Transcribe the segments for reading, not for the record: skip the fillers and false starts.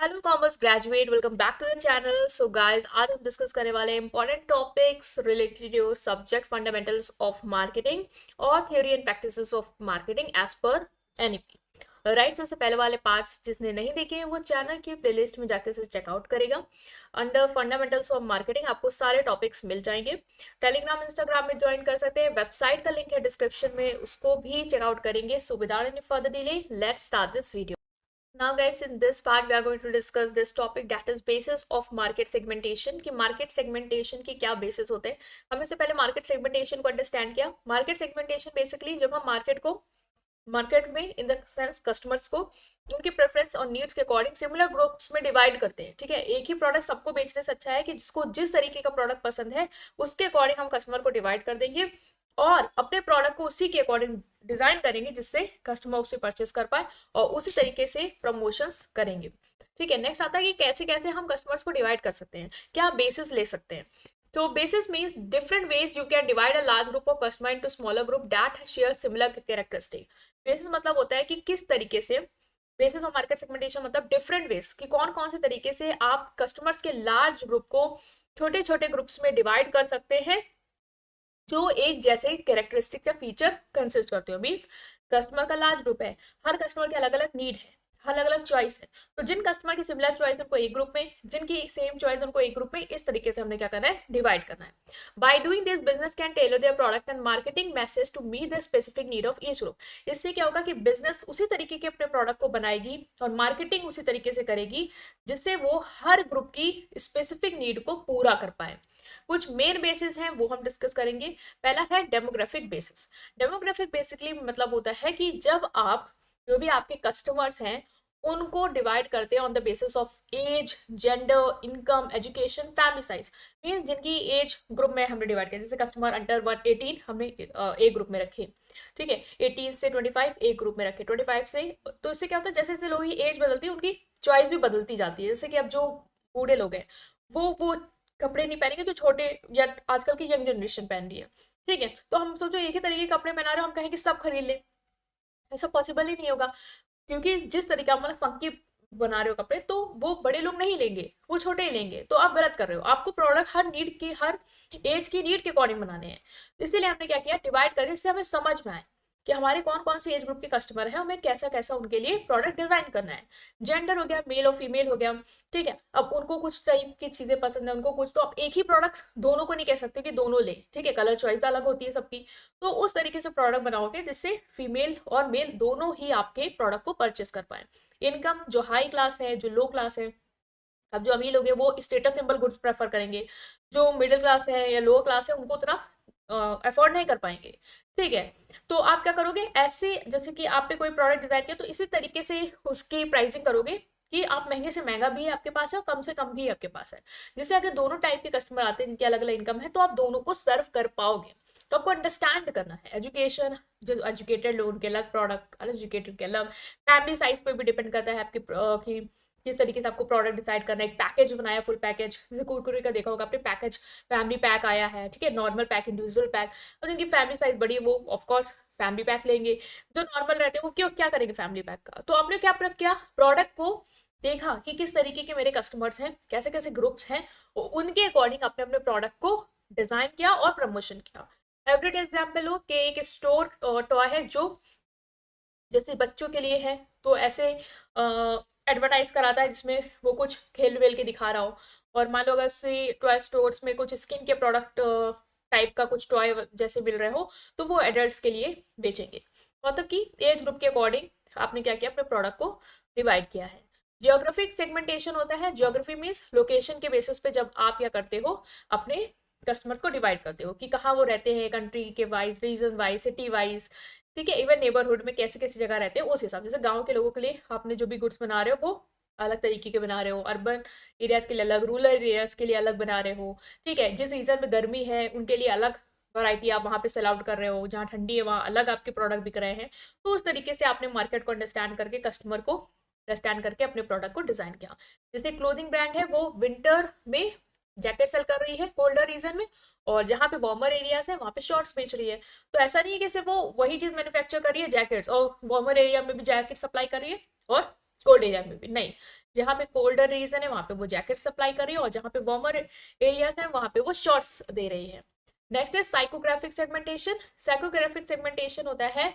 Hello commerce graduate, welcome back to the channel. So guys, आज हम discuss करने वाले हैं important topics related to subject fundamentals of marketing और theory and practices of marketing as per NEP. Right, सबसे पहले वाले parts जिसने नहीं देखे हैं वो चैनल की प्लेलिस्ट में जाकर से चेकआउट करेगा। अंडर फंडामेंटल्स ऑफ मार्केटिंग आपको सारे टॉपिक्स मिल जाएंगे। टेलीग्राम इंस्टाग्राम में ज्वाइन कर सकते हैं, वेबसाइट का लिंक है डिस्क्रिप्शन में, उसको भी चेकआउट करेंगे। So without any further delay, let's start this video. Now guys, in this part we are going to discuss this topic, that is basis of market segmentation। कि market segmentation की क्या basis होते हैं। हमने से पहले market segmentation को understand किया। market segmentation basically जब हम market में in the sense customers को उनकी preference और needs के according similar groups में divide करते हैं। ठीक है, एक ही product सबको बेचने से अच्छा है कि जिसको जिस तरीके का product पसंद है उसके according हम customer को divide कर देंगे और अपने प्रोडक्ट को उसी के अकॉर्डिंग डिजाइन करेंगे जिससे कस्टमर उसे परचेस कर पाए और उसी तरीके से प्रमोशंस करेंगे। ठीक है, नेक्स्ट आता है कि कैसे कैसे हम कस्टमर्स को डिवाइड कर सकते हैं, क्या बेसिस ले सकते हैं। तो basis means different ways you can divide a large group of customer into smaller group that share similar characteristic. Basis मतलब होता है कि किस तरीके से, बेसिस ऑफ मार्केट सेगमेंटेशन मतलब डिफरेंट वेज कि कौन कौन से तरीके से आप कस्टमर्स के लार्ज ग्रुप को छोटे छोटे ग्रुप्स में डिवाइड कर सकते हैं जो एक जैसे कैरेक्टरिस्टिक या फीचर कंसिस्ट करते हो। मीन्स कस्टमर का लार्ज ग्रुप है, हर कस्टमर के अलग अलग नीड है, अलग अलग चॉइस है। तो जिन कस्टमर की सिमिलर चॉइस उनको एक ग्रुप में, जिनकी सेम चॉइस उनको एक ग्रुप में, इस तरीके से हमने क्या करना है, डिवाइड करना है। By doing this business can tailor their product and marketing message to meet the specific need of each group. इससे क्या होगा कि बिजनेस उसी तरीके के अपने प्रोडक्ट को बनाएगी और मार्केटिंग उसी तरीके से करेगी जिससे वो हर ग्रुप की स्पेसिफिक नीड को पूरा कर पाए। कुछ मेन बेसिस हैं वो हम डिस्कस करेंगे। पहला है डेमोग्राफिक बेसिस। डेमोग्राफिक बेसिकली मतलब होता है कि जब आप जो भी आपके कस्टमर्स हैं उनको डिवाइड करते हैं on the basis of age, gender, income, education, family size. Mean जिनकी एज ग्रुप में हमने डिवाइड किया, जैसे कस्टमर अंडर 118 हमने एक ग्रुप में रखे। ठीक है, 18 से 25 एक ग्रुप में रखे, 25 से। तो इससे क्या होता है, जैसे जैसे लोगों की एज बदलती है उनकी चॉइस भी बदलती जाती है। जैसे कि अब जो बूढ़े लोग हैं वो कपड़े नहीं पहनेंगे जो छोटे या आजकल की यंग जनरेशन पहन रही है। ठीक है, तो हम सोचो एक ही तरीके के कपड़े पहना रहे हो, हम कहें कि सब खरीद ले, ऐसा पॉसिबल ही नहीं होगा। क्योंकि जिस तरीके आप मतलब फंकी बना रहे हो कपड़े तो वो बड़े लोग नहीं लेंगे, वो छोटे ही लेंगे। तो आप गलत कर रहे हो। आपको प्रोडक्ट हर नीड की, हर एज की नीड के अकॉर्डिंग बनाने हैं। इसीलिए हमने क्या किया, डिवाइड कर, इससे हमें समझ में आए कि हमारे कौन कौन से एज ग्रुप के कस्टमर है, हमें कैसा कैसा उनके लिए प्रोडक्ट डिजाइन करना है। जेंडर हो गया, मेल और फीमेल हो गया। ठीक है, अब उनको कुछ टाइप की चीजें पसंद है, उनको कुछ, तो आप एक ही प्रोडक्ट दोनों को नहीं कह सकते कि दोनों ले। ठीक है, कलर चॉइस अलग होती है सबकी। तो उस तरीके से प्रोडक्ट बनाओगे जिससे फीमेल और मेल दोनों ही आपके प्रोडक्ट को परचेस कर पाए। इनकम, जो हाई क्लास है, जो लो क्लास है, अब जो अमीर लोग हैं वो स्टेटस सिंबल गुड्स प्रेफर करेंगे, जो मिडिल क्लास है या लोअर क्लास है उनको उतना अफोर्ड नहीं कर पाएंगे। ठीक है, तो आप क्या करोगे, ऐसे जैसे कि आपने कोई प्रोडक्ट डिजाइन किया तो इसी तरीके से उसकी प्राइसिंग करोगे कि आप महंगे से महंगा भी आपके पास है और कम से कम भी आपके पास है। जैसे अगर दोनों टाइप के कस्टमर आते हैं जिनकी अलग अलग इनकम है तो आप दोनों को सर्व कर पाओगे। तो आपको अंडरस्टैंड करना है एजुकेशन, जो एजुकेटेड लोग उनके अलग प्रोडक्ट, अनएजुकेटेड के अलग। फैमिली साइज पे भी डिपेंड करता है आपकी कि किस तरीके से आपको प्रोडक्ट डिसाइड करना है। एक पैकेज बनाया, फुल पैकेज, जैसे कुरकुरे का देखा होगा आपने पैकेज, फैमिली पैक आया है। ठीक है, नॉर्मल पैक, इंडिविजुअल पैक, और उनकी फैमिली साइज बड़ी है वो ऑफकोर्स फैमिली पैक लेंगे। जो नॉर्मल रहते हैं वो क्यों क्या करेंगे फैमिली पैक का। तो आपने क्या किया, प्रोडक्ट को देखा कि किस तरीके के मेरे कस्टमर्स हैं, कैसे कैसे ग्रुप्स हैं, और उनके अकॉर्डिंग अपने अपने प्रोडक्ट को डिजाइन किया और प्रमोशन किया। एवरीडे एग्जाम्पल हो कि एक स्टोर टॉय है जो जैसे बच्चों के लिए है, तो ऐसे एडवर्टाइज कराता है जिसमें वो कुछ खेल वेल के दिखा रहा हो। और मान लो अगर से टॉय स्टोर्स में कुछ स्किन के प्रोडक्ट टाइप का कुछ टॉय जैसे मिल रहे हो तो वो एडल्ट्स के लिए बेचेंगे। मतलब कि एज ग्रुप के अकॉर्डिंग आपने क्या किया, अपने प्रोडक्ट को डिवाइड किया है। जियोग्राफिक सेगमेंटेशन होता है, जियोग्राफी मीन्स लोकेशन के बेसिस पे जब आप क्या करते हो, अपने कस्टमर्स को डिवाइड करते हो कि कहाँ वो रहते हैं, कंट्री के wise, region wise, city wise. ठीक है, इवन नेबरहुड में कैसे कैसी जगह रहते हैं उस हिसाब, जैसे गांव के लोगों के लिए आपने जो भी गुड्स बना रहे हो वो अलग तरीके के बना रहे हो, अर्बन एरियाज के लिए अलग, रूरल एरियाज के लिए अलग बना रहे हो। ठीक है, जिस रीजन में गर्मी है उनके लिए अलग वैरायटी आप वहाँ पे सेल आउट कर रहे हो, जहाँ ठंडी है वहाँ अलग आपके प्रोडक्ट बिक रहे हैं। तो उस तरीके से आपने मार्केट को अंडरस्टैंड करके, कस्टमर को अंडरस्टैंड करके अपने प्रोडक्ट को डिजाइन किया। जैसे क्लोथिंग ब्रांड है वो विंटर में जैकेट सेल कर रही है कोल्डर रीजन में, और जहाँ पे वार्मर एरियाज है वहाँ पे शॉर्ट्स बेच रही है। तो ऐसा नहीं है कि सिर्फ वो वही चीज मैन्युफैक्चर कर रही है जैकेट्स, और वार्मर एरिया में भी जैकेट सप्लाई कर रही है और कोल्ड एरिया में भी नहीं, जहाँ पे कोल्डर रीजन है वहां पे वो जैकेट सप्लाई कर रही है, और जहाँ पे वार्मर एरियाज है वहां पे वो शॉर्ट्स दे रही है। नेक्स्ट है साइकोग्राफिक सेगमेंटेशन। साइकोग्राफिक सेगमेंटेशन होता है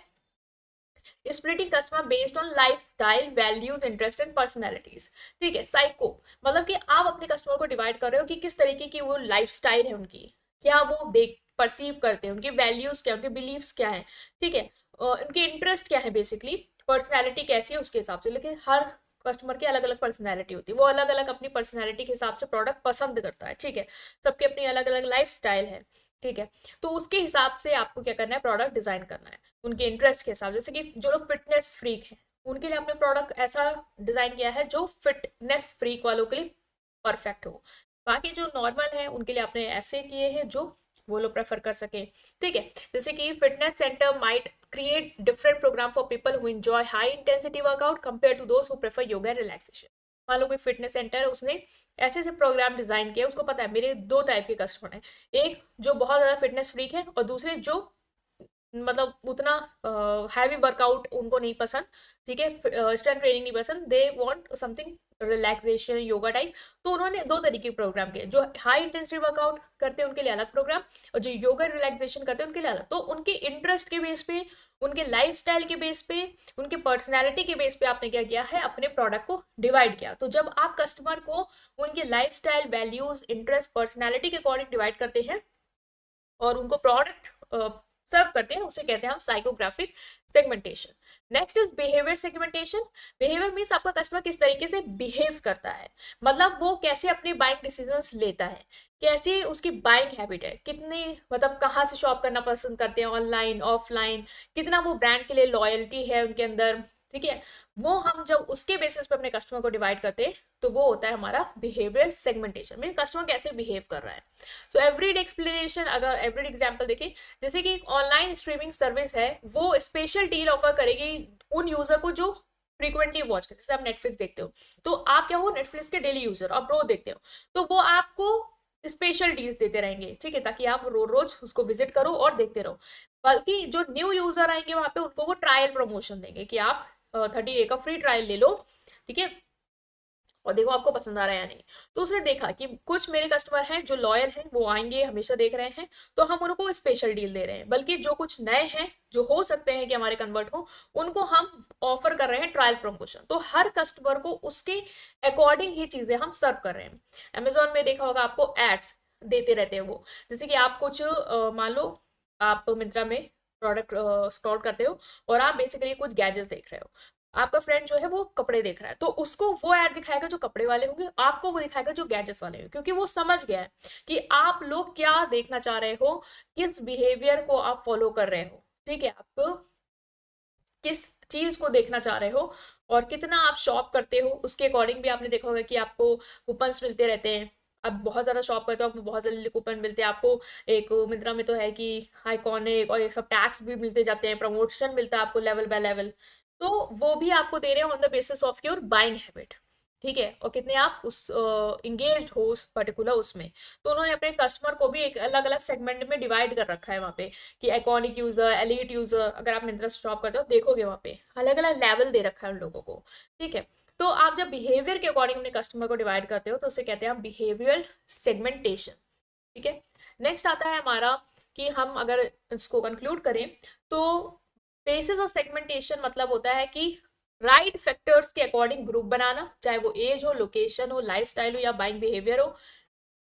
splitting customer based on life style, values, interest and personalities. ठीक है, साइको मतलब कि आप अपने कस्टमर को डिवाइड कर रहे हो कि किस तरीके की वो लाइफ स्टाइल है उनकी, क्या वो देख परसीव करते हैं, उनकी वैल्यूज क्या, उनके बिलीव्स क्या है, ठीक है, उनके इंटरेस्ट क्या है, बेसिकली पर्सनैलिटी कैसी है उसके हिसाब से। लेकिन हर कस्टमर की अलग अलग पर्सनैलिटी होती है, वो अलग अलग अपनी पर्सनैलिटी के हिसाब से प्रोडक्ट पसंद करता है। ठीक है, सबकी अपनी अलग अलग लाइफ स्टाइल है। ठीक है, तो उसके हिसाब से आपको क्या करना है, प्रोडक्ट डिजाइन करना है उनके इंटरेस्ट के हिसाब। जैसे कि जो लोग फिटनेस फ्रीक है उनके लिए आपने प्रोडक्ट ऐसा डिजाइन किया है जो फिटनेस फ्रीक वालों के लिए परफेक्ट हो। बाकी जो नॉर्मल है उनके लिए आपने ऐसे किए हैं जो वो लोग प्रेफर कर सके। ठीक है, जैसे कि fitness centre might create different program for people who enjoy high intensity workout compared to those who prefer yoga and relaxation। मान लो कोई फिटनेस सेंटर है, उसने ऐसे ऐसे प्रोग्राम डिजाइन किया, उसको पता है मेरे दो टाइप के कस्टमर हैं, एक जो बहुत ज्यादा फिटनेस फ्रीक है और दूसरे जो मतलब उतना हैवी वर्कआउट उनको नहीं पसंद। ठीक है, स्ट्रेंथ ट्रेनिंग नहीं पसंद, they want something relaxation yoga type. तो उन्होंने दो तरीके के प्रोग्राम किए, जो हाई इंटेंसिटी वर्कआउट करते हैं उनके लिए अलग प्रोग्राम, और जो योगा रिलैक्सेशन करते हैं उनके लिए अलग। तो उनके इंटरेस्ट के बेस पे, उनके लाइफस्टाइल के बेस पे, उनके पर्सनैलिटी के बेस पे आपने क्या किया है, अपने प्रोडक्ट को डिवाइड किया। तो जब आप कस्टमर को उनके लाइफस्टाइल, वैल्यूज, इंटरेस्ट, पर्सनैलिटी के अकॉर्डिंग डिवाइड करते हैं और उनको प्रोडक्ट सर्व करते हैं, उसे कहते हैं हम psychographic segmentation. Next is behaviour segmentation. Behaviour means आपका कस्टमर किस तरीके से बिहेव करता है, मतलब वो कैसे अपने बाइंग डिसीजंस लेता है, कैसे उसकी बाइंग हैबिट है, कितनी मतलब कहाँ से शॉप करना पसंद करते हैं, ऑनलाइन ऑफलाइन, कितना वो ब्रांड के लिए लॉयल्टी है उनके अंदर। ठीक है, वो हम जब उसके बेसिस पे अपने कस्टमर को डिवाइड करते हैं तो वो होता है हमारा बिहेवियर सेगमेंटेशन, मीन कस्टमर कैसे बिहेव कर रहा है। सो एवरीडे एक्सप्लेनेशन, अगर एवरीडे एग्जांपल देखें, जैसे कि एक ऑनलाइन स्ट्रीमिंग सर्विस है, वो स्पेशल डील ऑफर करेगी उन यूजर को जो फ्रीक्वेंटली वॉच करते हैं। जैसे आप नेटफ्लिक्स देखते हो तो आप क्या हो, नेटफ्लिक्स के डेली यूजर, आप रोज देखते हो, तो वो आपको स्पेशल डील्स देते रहेंगे। ठीक है, ताकि आप रोज रोज उसको विजिट करो और देखते रहो। बल्कि जो न्यू यूजर आएंगे वहां पे उनको वो ट्रायल प्रमोशन देंगे कि आप 30 डे का फ्री ट्रायल ले लो। ठीक है, और देखो आपको पसंद आ रहा है या नहीं। तो उसने देखा कि कुछ मेरे कस्टमर हैं जो लॉयल हैं, वो आएंगे हमेशा देख रहे हैं, तो हम उनको स्पेशल डील दे रहे हैं। बल्कि जो कुछ नए हैं जो हो सकते हैं कि हमारे कन्वर्ट हो, उनको हम ऑफर कर रहे हैं ट्रायल प्रमोशन। तो हर कस्टमर को उसके अकॉर्डिंग ही चीजें हम सर्व कर रहे हैं। अमेजोन में देखा होगा आपको एड्स देते रहते हैं वो, जैसे कि आप कुछ मान लो आप मिंत्रा में प्रोडक्ट स्क्रॉल करते हो और आप बेसिकली कुछ गैजेट्स देख रहे हो, आपका फ्रेंड जो है वो कपड़े देख रहा है, तो उसको वो ऐड दिखाएगा जो कपड़े वाले होंगे, आपको वो दिखाएगा जो गैजेट्स वाले होंगे, क्योंकि वो समझ गया है कि आप लोग क्या देखना चाह रहे हो, किस बिहेवियर को आप फॉलो कर रहे हो। ठीक है, आप किस चीज को देखना चाह रहे हो और कितना आप शॉप करते हो, उसके अकॉर्डिंग भी आपने देखा होगा कि आपको कूपन्स मिलते रहते हैं। आप बहुत ज़्यादा शॉप करते हो, आपको बहुत जल्दी कूपन मिलते हैं। आपको एक मिंत्रा में तो है कि आइकॉनिक और ये सब टैक्स भी मिलते जाते हैं, प्रमोशन मिलता है आपको लेवल बाय लेवल। तो वो भी आपको दे रहे हैं on the basis of your buying habit. ठीक है, और कितने आप उस इंगेज हो उस पर्टिकुलर उसमें। तो उन्होंने अपने कस्टमर को भी एक अलग अलग सेगमेंट में डिवाइड कर रखा है वहाँ पे, कि आइकॉनिक यूजर, एलीट यूजर। अगर आप मिंत्रा शॉप करते हो देखोगे वहाँ पे अलग अलग लेवल दे रखा है उन लोगों को। ठीक है, तो आप जब बिहेवियर के अकॉर्डिंग अपने कस्टमर को डिवाइड करते हो तो उसे कहते हैं हम बिहेवियर सेगमेंटेशन। ठीक है, नेक्स्ट आता है हमारा कि हम अगर इसको कंक्लूड करें तो बेसिस ऑफ सेगमेंटेशन मतलब होता है कि राइट फैक्टर्स के अकॉर्डिंग ग्रुप बनाना, चाहे वो एज हो, लोकेशन हो, लाइफस्टाइल हो या बाइंग बिहेवियर हो।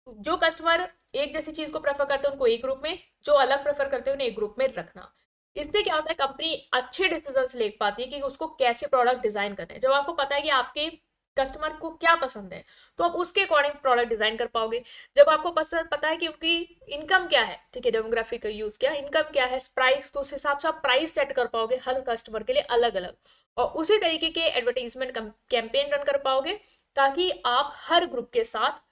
जो कस्टमर एक जैसी चीज को प्रेफर करते हैं उनको एक ग्रुप में, जो अलग प्रेफर करते हैं उन्हें एक ग्रुप में रखना। इससे क्या होता है, कंपनी अच्छे डिसीजंस ले पाती है कि उसको कैसे प्रोडक्ट डिजाइन करना है। जब आपको पता है कि आपके कस्टमर को क्या पसंद है तो आप उसके अकॉर्डिंग प्रोडक्ट डिजाइन कर पाओगे। जब आपको पसंद पता है कि उनकी इनकम क्या है, ठीक है, डेमोग्राफिक का यूज किया, इनकम क्या है, प्राइस, तो उस हिसाब से आप प्राइस सेट कर पाओगे हर कस्टमर के लिए अलग अलग, और उसी तरीके के एडवर्टाइजमेंट कैंपेन रन कर पाओगे ताकि आप हर ग्रुप के साथ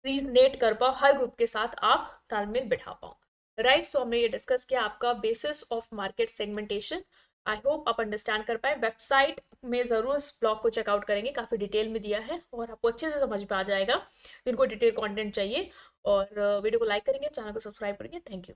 रीजनेट कर पाओ, हर ग्रुप के साथ आप तालमेल बिठा पाओ। राइट, तो हमने ये डिस्कस किया आपका basis of market segmentation. I hope आप अंडरस्टैंड कर पाए। वेबसाइट में जरूर इस ब्लॉग को चेकआउट करेंगे, काफी डिटेल में दिया है और आपको अच्छे से समझ में आ जाएगा जिनको डिटेल कंटेंट चाहिए। और वीडियो को लाइक करेंगे, चैनल को सब्सक्राइब करेंगे। Thank you.